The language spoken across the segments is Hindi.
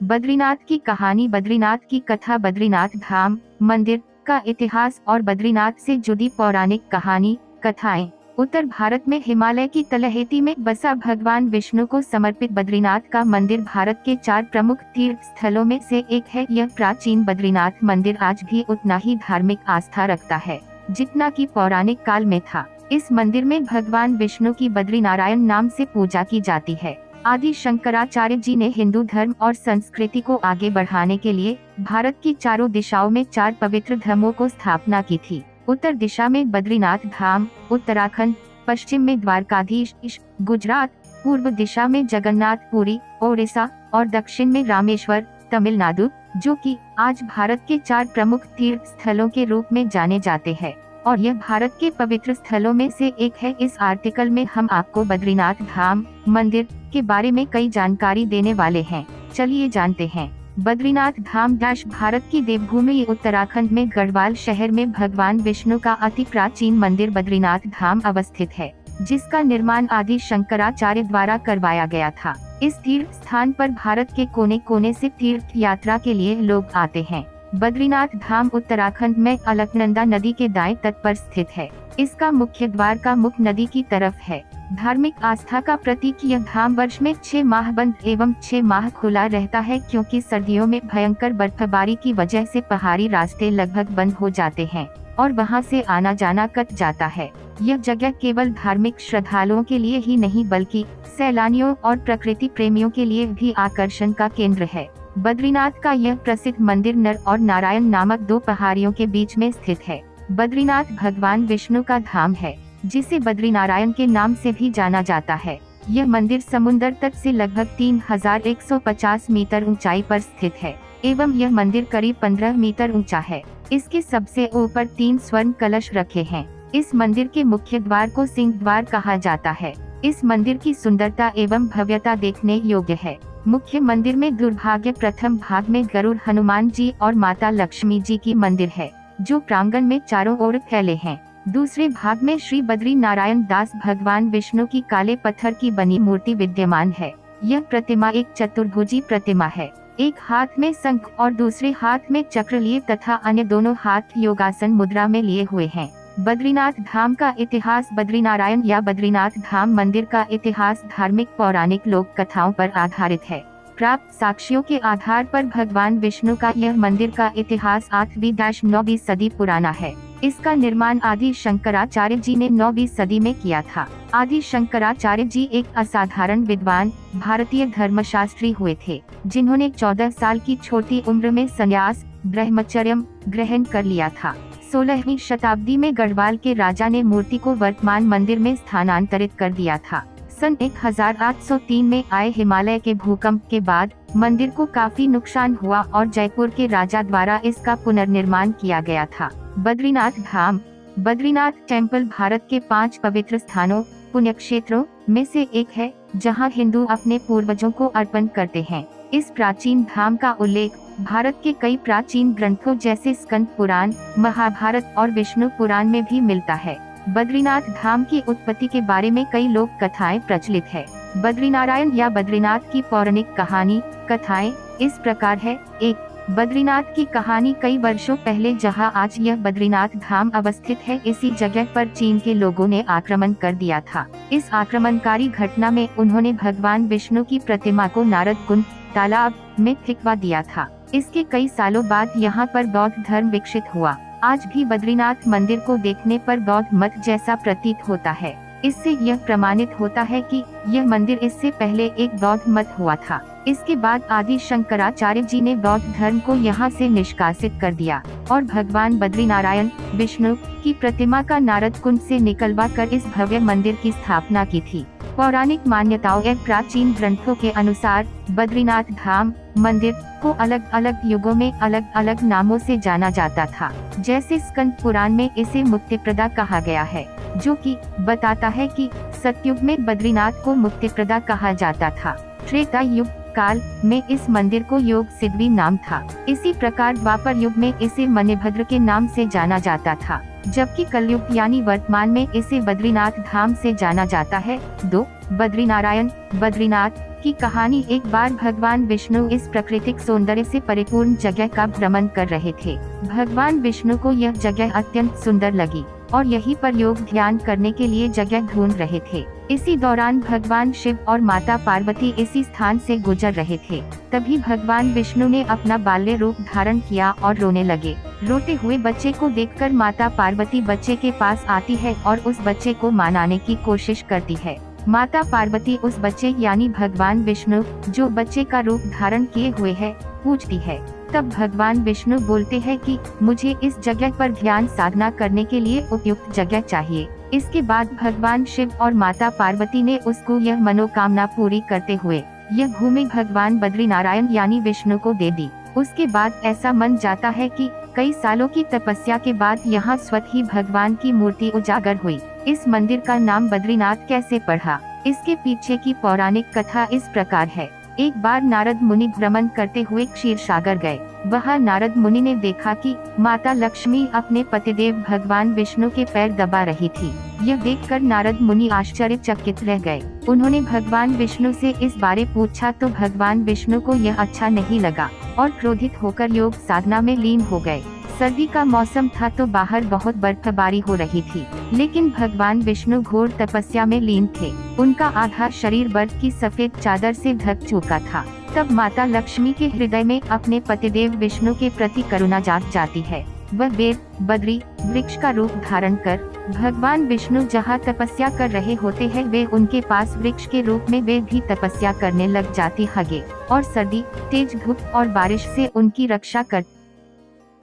बद्रीनाथ की कहानी, बद्रीनाथ की कथा, बद्रीनाथ धाम मंदिर का इतिहास और बद्रीनाथ से जुड़ी पौराणिक कहानी कथाएं। उत्तर भारत में हिमालय की तलहटी में बसा भगवान विष्णु को समर्पित बद्रीनाथ का मंदिर भारत के 4 प्रमुख तीर्थ स्थलों में से एक है। यह प्राचीन बद्रीनाथ मंदिर आज भी उतना ही धार्मिक आस्था रखता है जितना कि पौराणिक काल में था। इस मंदिर में भगवान विष्णु की बद्रीनारायण नाम से पूजा की जाती है। आदि शंकराचार्य जी ने हिंदू धर्म और संस्कृति को आगे बढ़ाने के लिए भारत की चारों दिशाओं में 4 पवित्र धामों को स्थापना की थी। उत्तर दिशा में बद्रीनाथ धाम, उत्तराखंड, पश्चिम में द्वारकाधीश गुजरात, पूर्व दिशा में जगन्नाथपुरी ओडिशा और दक्षिण में रामेश्वर तमिलनाडु, जो कि आज भारत के 4 प्रमुख तीर्थ स्थलों के रूप में जाने जाते हैं और यह भारत के पवित्र स्थलों में से एक है। इस आर्टिकल में हम आपको बद्रीनाथ धाम मंदिर के बारे में कई जानकारी देने वाले हैं। चलिए जानते हैं। बद्रीनाथ धाम भारत की देवभूमि उत्तराखंड में गढ़वाल शहर में भगवान विष्णु का अति प्राचीन मंदिर बद्रीनाथ धाम अवस्थित है, जिसका निर्माण आदि शंकराचार्य द्वारा करवाया गया था। इस तीर्थ स्थान पर भारत के कोने कोने से तीर्थ यात्रा के लिए लोग आते हैं। बद्रीनाथ धाम उत्तराखंड में अलकनंदा नदी के दाएं तट पर स्थित है। इसका मुख्य द्वार का मुख नदी की तरफ है। धार्मिक आस्था का प्रतीक यह धाम वर्ष में 6 माह बंद एवं 6 माह खुला रहता है, क्योंकि सर्दियों में भयंकर बर्फबारी की वजह से पहाड़ी रास्ते लगभग बंद हो जाते हैं और वहां से आना जाना कट जाता है। यह जगह केवल धार्मिक श्रद्धालुओं के लिए ही नहीं बल्कि सैलानियों और प्रकृति प्रेमियों के लिए भी आकर्षण का केंद्र है। बद्रीनाथ का यह प्रसिद्ध मंदिर नर और नारायण नामक 2 पहाड़ियों के बीच में स्थित है। बद्रीनाथ भगवान विष्णु का धाम है, जिसे बद्रीनारायण के नाम से भी जाना जाता है। यह मंदिर समुद्र तट से लगभग 3150 मीटर ऊंचाई पर स्थित है एवं यह मंदिर करीब 15 मीटर ऊंचा है। इसके सबसे ऊपर 3 स्वर्ण कलश रखे हैं। इस मंदिर के मुख्य द्वार को सिंह द्वार कहा जाता है। इस मंदिर की सुंदरता एवं भव्यता देखने योग्य है। मुख्य मंदिर में दुर्भाग्य प्रथम भाग में गरुड़ हनुमान जी और माता लक्ष्मी जी की मंदिर है, जो प्रांगण में चारों ओर फैले हैं। दूसरे भाग में श्री बद्री नारायण दास भगवान विष्णु की काले पत्थर की बनी मूर्ति विद्यमान है। यह प्रतिमा एक चतुर्भुजी प्रतिमा है। एक हाथ में शंख और दूसरे हाथ में चक्र लिए तथा अन्य दोनों हाथ योगासन मुद्रा में लिए हुए हैं। बद्रीनाथ धाम का इतिहास। बद्रीनारायण या बद्रीनाथ धाम मंदिर का इतिहास धार्मिक पौराणिक लोक कथाओं पर आधारित है। प्राप्त साक्ष्यों के आधार पर भगवान विष्णु का यह मंदिर का इतिहास 8वीं-9वीं सदी पुराना है। इसका निर्माण आदि शंकराचार्य जी ने 9वीं सदी में किया था। आदि शंकराचार्य जी एक असाधारण विद्वान भारतीय धर्मशास्त्री हुए थे, जिन्होंने 14 साल की छोटी उम्र में संन्यास ब्रह्मचर्य ग्रहण कर लिया था। 16वीं शताब्दी में गढ़वाल के राजा ने मूर्ति को वर्तमान मंदिर में स्थानांतरित कर दिया था। सन 1803 में आए हिमालय के भूकंप के बाद मंदिर को काफी नुकसान हुआ और जयपुर के राजा द्वारा इसका पुनर्निर्माण किया गया था। बद्रीनाथ धाम। बद्रीनाथ टेम्पल भारत के 5 पवित्र स्थानों पुण्य क्षेत्रों में से एक है, जहां हिंदू अपने पूर्वजों को अर्पण करते हैं। इस प्राचीन धाम का उल्लेख भारत के कई प्राचीन ग्रंथों जैसे स्कंद पुराण, महाभारत और विष्णु पुराण में भी मिलता है। बद्रीनाथ धाम की उत्पत्ति के बारे में कई लोक कथाएं प्रचलित है। बद्रीनारायण या बद्रीनाथ की पौराणिक कहानी कथाएं इस प्रकार है। 1. बद्रीनाथ की कहानी। कई वर्षों पहले जहां आज यह बद्रीनाथ धाम अवस्थित है, इसी जगह पर चीन के लोगों ने आक्रमण कर दिया था। इस आक्रमणकारी घटना में उन्होंने भगवान विष्णु की प्रतिमा को नारद कुंड तालाब में फेंकवा दिया था। इसके कई सालों बाद यहाँ पर बौद्ध धर्म विकसित हुआ। आज भी बद्रीनाथ मंदिर को देखने पर बौद्ध मत जैसा प्रतीत होता है। इससे यह प्रमाणित होता है कि यह मंदिर इससे पहले एक बौद्ध मत हुआ था। इसके बाद आदि शंकराचार्य जी ने बौद्ध धर्म को यहाँ से निष्कासित कर दिया और भगवान बद्रीनारायण विष्णु की प्रतिमा का नारद कुंड से निकलवा कर इस भव्य मंदिर की स्थापना की थी। पौराणिक मान्यताओं एवं प्राचीन ग्रंथों के अनुसार बद्रीनाथ धाम मंदिर को अलग अलग युगों में अलग अलग नामों से जाना जाता था। जैसे स्कंद पुराण में इसे मुक्तिप्रदा कहा गया है, जो कि बताता है कि सतयुग में बद्रीनाथ को मुक्तिप्रदा कहा जाता था। त्रेता युग काल में इस मंदिर को योग सिद्धि नाम था। इसी प्रकार द्वापर युग में इसे मणिभद्र के नाम से जाना जाता था, जबकि कलयुग यानी वर्तमान में इसे बद्रीनाथ धाम से जाना जाता है। 2. बद्रीनारायण। बद्रीनाथ की कहानी। एक बार भगवान विष्णु इस प्राकृतिक सौंदर्य से परिपूर्ण जगह का भ्रमण कर रहे थे। भगवान विष्णु को यह जगह अत्यंत सुंदर लगी और यहीं पर योग ध्यान करने के लिए जगह ढूंढ रहे थे। इसी दौरान भगवान शिव और माता पार्वती इसी स्थान से गुजर रहे थे। तभी भगवान विष्णु ने अपना बाल्य रूप धारण किया और रोने लगे। रोते हुए बच्चे को देखकर माता पार्वती बच्चे के पास आती है और उस बच्चे को मनाने की कोशिश करती है। माता पार्वती उस बच्चे यानी भगवान विष्णु जो बच्चे का रूप धारण किए हुए है पूछती है। तब भगवान विष्णु बोलते हैं कि मुझे इस जगह पर ध्यान साधना करने के लिए उपयुक्त जगह चाहिए। इसके बाद भगवान शिव और माता पार्वती ने उसको यह मनोकामना पूरी करते हुए यह भूमि भगवान बद्रीनारायण यानी विष्णु को दे दी। उसके बाद ऐसा मन जाता है कि कई सालों की तपस्या के बाद यहाँ स्वतः ही भगवान की मूर्ति उजागर हुई। इस मंदिर का नाम बद्रीनाथ कैसे पड़ा, इसके पीछे की पौराणिक कथा इस प्रकार है। एक बार नारद मुनि भ्रमण करते हुए क्षीर सागर गए। वहाँ नारद मुनि ने देखा कि माता लक्ष्मी अपने पतिदेव भगवान विष्णु के पैर दबा रही थी। यह देखकर नारद मुनि आश्चर्यचकित रह गए। उन्होंने भगवान विष्णु से इस बारे पूछा तो भगवान विष्णु को यह अच्छा नहीं लगा और क्रोधित होकर योग साधना में लीन हो गए। सर्दी का मौसम था तो बाहर बहुत बर्फबारी हो रही थी, लेकिन भगवान विष्णु घोर तपस्या में लीन थे। उनका आधा शरीर बर्फ की सफेद चादर से ढक चुका था। तब माता लक्ष्मी के हृदय में अपने पतिदेव विष्णु के प्रति करुणा जाग जाती है। वह बेर बद्री वृक्ष का रूप धारण कर भगवान विष्णु जहाँ तपस्या कर रहे होते हैं वे उनके पास वृक्ष के रूप में वे भी तपस्या करने लग जाती हगे और सर्दी तेज धूप और बारिश से उनकी रक्षा कर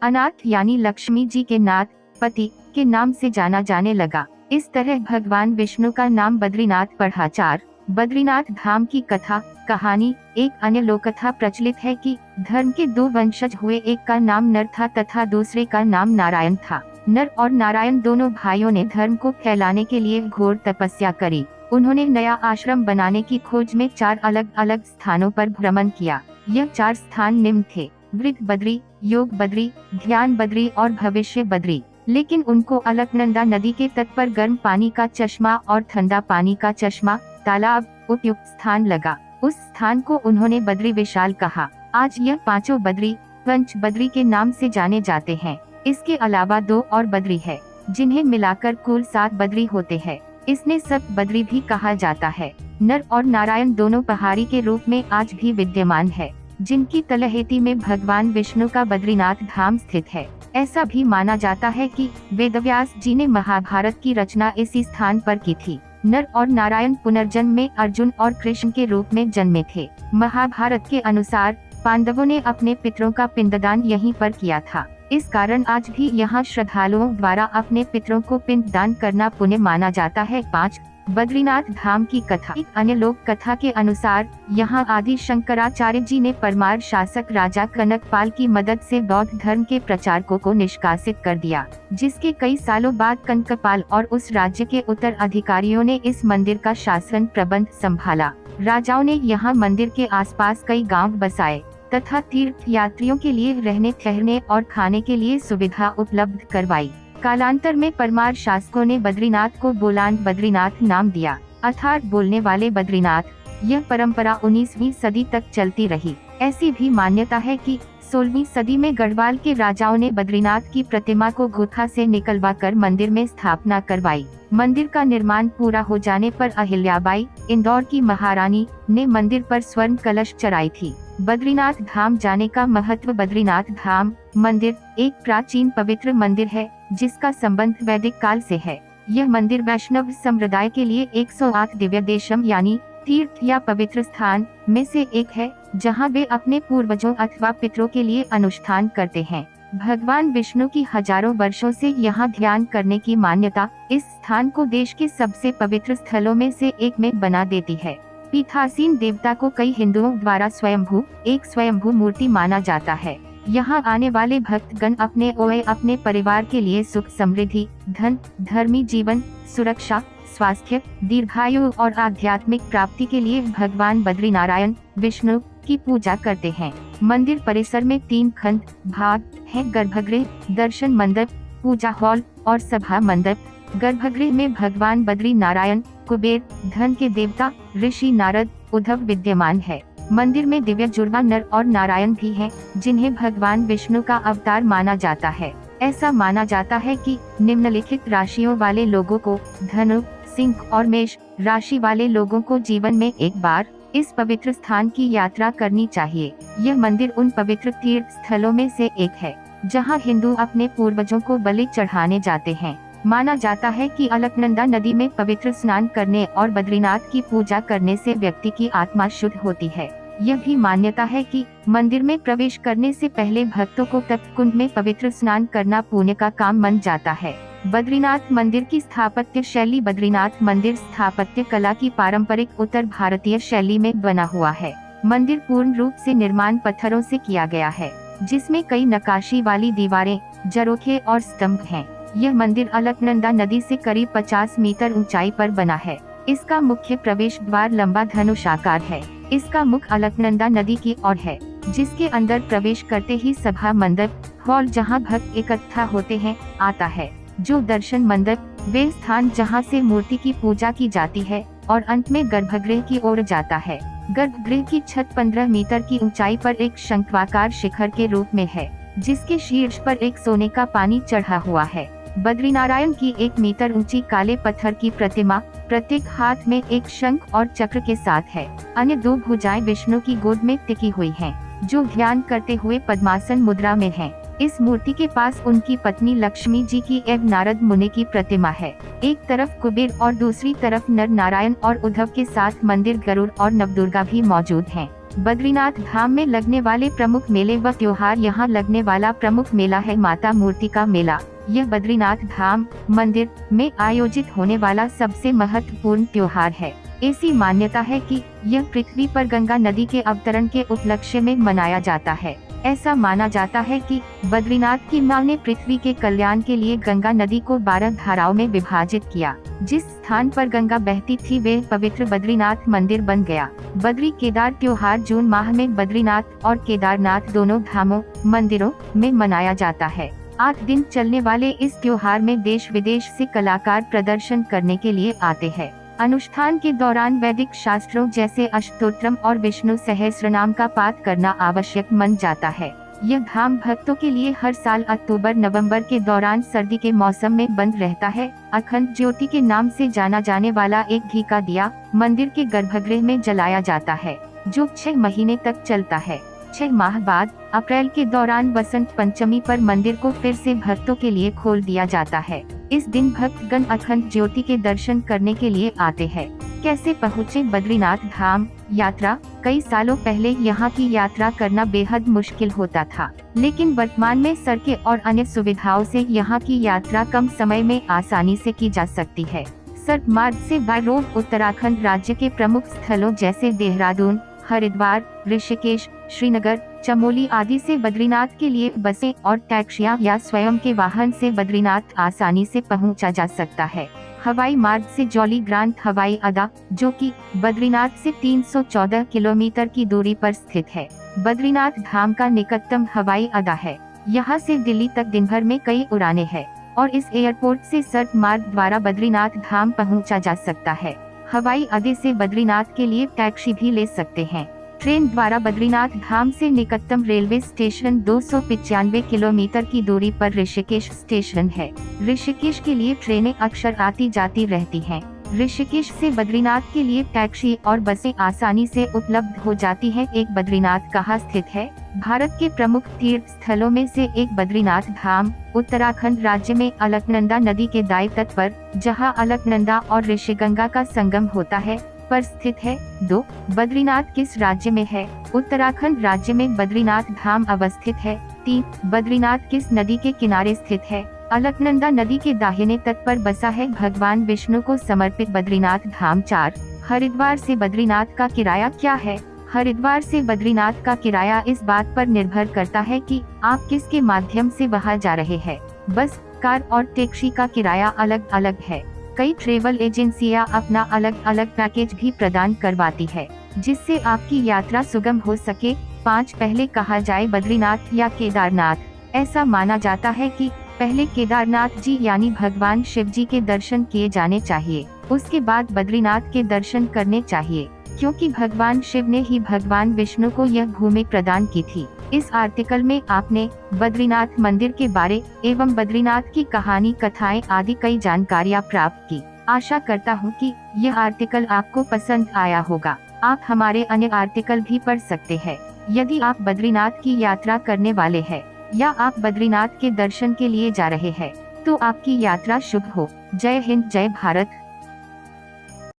अनाथ यानी लक्ष्मी जी के नाथ पति के नाम से जाना जाने लगा। इस तरह भगवान विष्णु का नाम बद्रीनाथ पड़ा। 4 बद्रीनाथ धाम की कथा कहानी। एक अन्य लोककथा प्रचलित है कि धर्म के 2 वंशज हुए। एक का नाम नर था तथा दूसरे का नाम नारायण था। नर और नारायण दोनों भाइयों ने धर्म को फैलाने के लिए घोर तपस्या करी। उन्होंने नया आश्रम बनाने की खोज में 4 अलग अलग स्थानों पर भ्रमण किया। यह 4 स्थान निम्न थे: वृद्ध बद्री, योग बद्री, ध्यान बद्री और भविष्य बद्री। लेकिन उनको अलकनंदा नदी के तट पर गर्म पानी का चश्मा और ठंडा पानी का चश्मा तालाब उपयुक्त स्थान लगा। उस स्थान को उन्होंने बद्री विशाल कहा। आज यह 5 बद्री पंच बद्री के नाम से जाने जाते हैं। इसके अलावा 2 और बद्री है जिन्हें मिलाकर कुल 7 बद्री होते हैं। इसने सब बद्री भी कहा जाता है। नर और नारायण दोनों पहाड़ी के रूप में आज भी विद्यमान है, जिनकी तलहटी में भगवान विष्णु का बद्रीनाथ धाम स्थित है। ऐसा भी माना जाता है कि वेदव्यास जी ने महाभारत की रचना इसी स्थान पर की थी। नर और नारायण पुनर्जन्म में अर्जुन और कृष्ण के रूप में जन्मे थे। महाभारत के अनुसार पांडवों ने अपने पितरों का पिंडदान यहीं पर किया था। इस कारण आज भी यहाँ श्रद्धालुओं द्वारा अपने पितरों को पिंडदान करना पुण्य माना जाता है। 5 बद्रीनाथ धाम की कथा। एक अन्य लोक कथा के अनुसार यहाँ आदि शंकराचार्य जी ने परमार शासक राजा कनकपाल की मदद से बौद्ध धर्म के प्रचारकों को निष्कासित कर दिया, जिसके कई सालों बाद कनकपाल और उस राज्य के उत्तराधिकारियों ने इस मंदिर का शासन प्रबंध संभाला। राजाओं ने यहाँ मंदिर के आसपास कई गांव बसाए तथा तीर्थ यात्रियों के लिए रहने ठहरने और खाने के लिए सुविधा उपलब्ध करवाई। कालांतर में परमार शासकों ने बद्रीनाथ को बोलान बद्रीनाथ नाम दिया, अर्थात बोलने वाले बद्रीनाथ। यह परंपरा 19वीं सदी तक चलती रही। ऐसी भी मान्यता है कि 16वीं सदी में गढ़वाल के राजाओं ने बद्रीनाथ की प्रतिमा को गुफा से निकलवाकर मंदिर में स्थापना करवाई। मंदिर का निर्माण पूरा हो जाने पर अहिल्याबाई, इंदौर की महारानी, ने मंदिर पर स्वर्ण कलश चढ़ाई थी। बद्रीनाथ धाम जाने का महत्व। बद्रीनाथ धाम मंदिर एक प्राचीन पवित्र मंदिर है जिसका संबंध वैदिक काल से है। यह मंदिर वैष्णव संप्रदाय के लिए 108 दिव्य देशम यानी तीर्थ या पवित्र स्थान में से एक है, जहां वे अपने पूर्वजों अथवा पितरों के लिए अनुष्ठान करते हैं। भगवान विष्णु की हजारों वर्षों से यहाँ ध्यान करने की मान्यता इस स्थान को देश के सबसे पवित्र स्थलों में से एक में बना देती है। पीठासीन देवता को कई हिंदुओं द्वारा एक स्वयंभू मूर्ति माना जाता है। यहाँ आने वाले भक्तगण अपने अपने परिवार के लिए सुख समृद्धि, धन, धर्मी जीवन, सुरक्षा, स्वास्थ्य, दीर्घायु और आध्यात्मिक प्राप्ति के लिए भगवान बद्रीनारायण विष्णु की पूजा करते हैं। मंदिर परिसर में 3 खंड भाग हैं: गर्भगृह, दर्शन मंडप, पूजा हॉल और सभा मंडप। गर्भगृह में भगवान बद्री नारायण कुबेर, धन के देवता ऋषि नारद, उद्धव विद्यमान है। मंदिर में दिव्य जुड़वा नर और नारायण भी हैं, जिन्हें भगवान विष्णु का अवतार माना जाता है। ऐसा माना जाता है कि निम्नलिखित राशियों वाले लोगों को, धनु, सिंह और मेष राशि वाले लोगों को जीवन में एक बार इस पवित्र स्थान की यात्रा करनी चाहिए। यह मंदिर उन पवित्र तीर्थ स्थलों में से एक है, जहां हिंदू अपने पूर्वजों को बलि चढ़ाने जाते हैं। माना जाता है कि अलकनंदा नदी में पवित्र स्नान करने और बद्रीनाथ की पूजा करने से व्यक्ति की आत्मा शुद्ध होती है। यह भी मान्यता है कि मंदिर में प्रवेश करने से पहले भक्तों को तप्त कुंड में पवित्र स्नान करना पुण्य का काम बन जाता है। बद्रीनाथ मंदिर की स्थापत्य शैली बद्रीनाथ मंदिर स्थापत्य कला की पारंपरिक उत्तर भारतीय शैली में बना हुआ है। मंदिर पूर्ण रूप से निर्माण पत्थरों से किया गया है, जिसमें कई नक्काशी वाली दीवारें, झरोखे और स्तंभ हैं। यह मंदिर अलकनंदा नदी से करीब 50 मीटर ऊंचाई पर बना है। इसका मुख्य प्रवेश द्वार लंबा धनुषाकार है। इसका मुख अलकनंदा नदी की ओर है, जिसके अंदर प्रवेश करते ही सभा मंडप, हॉल जहां भक्त इकट्ठा होते हैं, आता है। जो दर्शन मंडप वे स्थान जहां से मूर्ति की पूजा की जाती है, और अंत में गर्भगृह की ओर जाता है। गर्भगृह की छत 15 मीटर की ऊंचाई पर एक शंक्वाकार शिखर के रूप में है, जिसके शीर्ष पर एक सोने का पानी चढ़ा हुआ है। बद्रीनारायण की 1 मीटर ऊंची काले पत्थर की प्रतिमा प्रत्येक हाथ में एक शंख और चक्र के साथ है। अन्य 2 भुजाएं विष्णु की गोद में टिकी हुई हैं, जो ध्यान करते हुए पद्मासन मुद्रा में हैं। इस मूर्ति के पास उनकी पत्नी लक्ष्मी जी की एवं नारद मुनि की प्रतिमा है। एक तरफ कुबेर और दूसरी तरफ नर नारायण और उद्धव के साथ मंदिर गरुड़ और नवदुर्गा भी मौजूद हैं। बद्रीनाथ धाम में लगने वाले प्रमुख मेले व त्योहार। यहाँ लगने वाला प्रमुख मेला है माता मूर्ति का मेला। यह बद्रीनाथ धाम मंदिर में आयोजित होने वाला सबसे महत्वपूर्ण त्योहार है। ऐसी मान्यता है कि यह पृथ्वी पर गंगा नदी के अवतरण के उपलक्ष्य में मनाया जाता है। ऐसा माना जाता है कि बद्रीनाथ की मां ने पृथ्वी के कल्याण के लिए गंगा नदी को 12 धाराओं में विभाजित किया। जिस स्थान पर गंगा बहती थी वे पवित्र बद्रीनाथ मंदिर बन गया। बद्री केदार त्योहार जून माह में बद्रीनाथ और केदारनाथ दोनों धामों मंदिरों में मनाया जाता है। 8 दिन चलने वाले इस त्योहार में देश विदेश से कलाकार प्रदर्शन करने के लिए आते हैं। अनुष्ठान के दौरान वैदिक शास्त्रों जैसे अष्टोत्तरम और विष्णु सहस्रनाम का पाठ करना आवश्यक मान जाता है। यह धाम भक्तों के लिए हर साल अक्टूबर-नवंबर के दौरान सर्दी के मौसम में बंद रहता है। अखंड ज्योति के नाम से जाना जाने वाला एक घी का दिया मंदिर के गर्भगृह में जलाया जाता है, जो 6 महीने तक चलता है। 6 माह बाद अप्रैल के दौरान बसंत पंचमी पर मंदिर को फिर से भक्तों के लिए खोल दिया जाता है। इस दिन भक्तगण अखंड ज्योति के दर्शन करने के लिए आते हैं। कैसे पहुँचे बद्रीनाथ धाम यात्रा? कई सालों पहले यहाँ की यात्रा करना बेहद मुश्किल होता था, लेकिन वर्तमान में सड़कें और अन्य सुविधाओं से यहाँ की यात्रा कम समय में आसानी से की जा सकती है। सड़क मार्ग से बाय रोड उत्तराखंड राज्य के प्रमुख स्थलों जैसे देहरादून, हरिद्वार, ऋषिकेश, श्रीनगर, चमोली आदि से बद्रीनाथ के लिए बसें और टैक्सियां या स्वयं के वाहन से बद्रीनाथ आसानी से पहुंचा जा सकता है। हवाई मार्ग से जॉली ग्रांट हवाई अड्डा, जो कि बद्रीनाथ से 314 किलोमीटर की दूरी पर स्थित है, बद्रीनाथ धाम का निकटतम हवाई अड्डा है। यहाँ से दिल्ली तक दिन भर में कई उड़ानें हैं और इस एयरपोर्ट से सड़क मार्ग द्वारा बद्रीनाथ धाम पहुँचा जा सकता है। हवाई अड्डे से बद्रीनाथ के लिए टैक्सी भी ले सकते हैं। ट्रेन द्वारा बद्रीनाथ धाम से निकटतम रेलवे स्टेशन 295 किलोमीटर की दूरी पर ऋषिकेश स्टेशन है। ऋषिकेश के लिए ट्रेनें अक्सर आती जाती रहती हैं। ऋषिकेश से बद्रीनाथ के लिए टैक्सी और बसें आसानी से उपलब्ध हो जाती हैं। एक बद्रीनाथ कहाँ स्थित है? भारत के प्रमुख तीर्थ स्थलों में से एक बद्रीनाथ धाम उत्तराखंड राज्य में अलकनंदा नदी के दाएं तट पर, जहां अलकनंदा और ऋषिगंगा का संगम होता है, पर स्थित है। 2. बद्रीनाथ किस राज्य में है? उत्तराखंड राज्य में बद्रीनाथ धाम अवस्थित है। 3. बद्रीनाथ किस नदी के किनारे स्थित है? अलकनंदा नदी के दाहिने तट पर बसा है। भगवान विष्णु को समर्पित बद्रीनाथ धाम। 4. हरिद्वार से बद्रीनाथ का किराया क्या है? हरिद्वार से बद्रीनाथ का किराया इस बात पर निर्भर करता है कि आप किसके माध्यम से वहां जा रहे हैं। बस, कार और टैक्सी का किराया अलग अलग है। कई ट्रेवल एजेंसियां अपना अलग अलग पैकेज भी प्रदान करवाती है, जिससे आपकी यात्रा सुगम हो सके। 5. पहले कहा जाए बद्रीनाथ या केदारनाथ? ऐसा माना जाता है कि पहले केदारनाथ जी यानी भगवान शिव जी के दर्शन किए जाने चाहिए। उसके बाद बद्रीनाथ के दर्शन करने चाहिए, क्योंकि भगवान शिव ने ही भगवान विष्णु को यह भूमि प्रदान की थी। इस आर्टिकल में आपने बद्रीनाथ मंदिर के बारे एवं बद्रीनाथ की कहानी, कथाएं आदि कई जानकारियां प्राप्त की। आशा करता हूं कि यह आर्टिकल आपको पसंद आया होगा। आप हमारे अन्य आर्टिकल भी पढ़ सकते हैं। यदि आप बद्रीनाथ की यात्रा करने वाले हैं या आप बद्रीनाथ के दर्शन के लिए जा रहे हैं, तो आपकी यात्रा शुभ हो। जय हिंद, जय भारत।